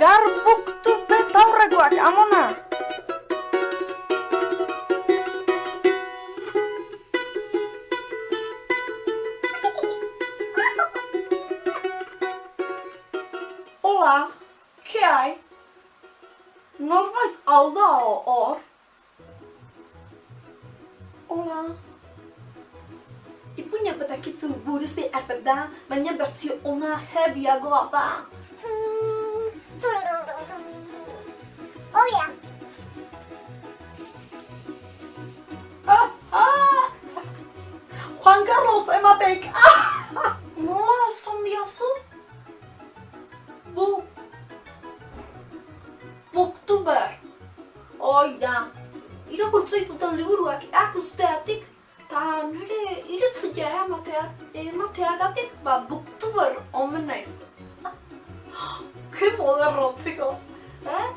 Garbuk tu betaurrekoak, amona! Hola, ¿qué hay? Norbait alda hor? Hola. Ipuina batakizu buruz behar da, baina bertzio ona heaviagoa da. Hola. Juan Carlos ematek! Nola esan diazu? Booktuber. Hoi da. Irakurtzen ditutan liburuak erakusteatik, eta nire iritzia emateagatik, booktuber omen naiz. Ke moderno, txiko.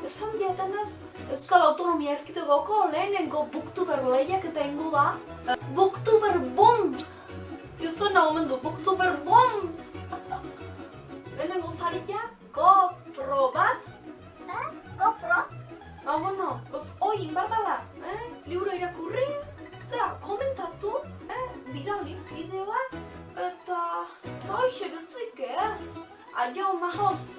Esan diatenez, Euskal Autonomia Erkidegoko lehenengo booktuber lehiaketa ingo da. Booktuber boom! Izena omen du, booktuber boom! Lehenengo zaria, GoPro bat. GoPro? Bueno, hoi inbardala, libro irakurri, eta komentatu, bidali bideoa, eta hoxe besterik ez. Aio, mahoz!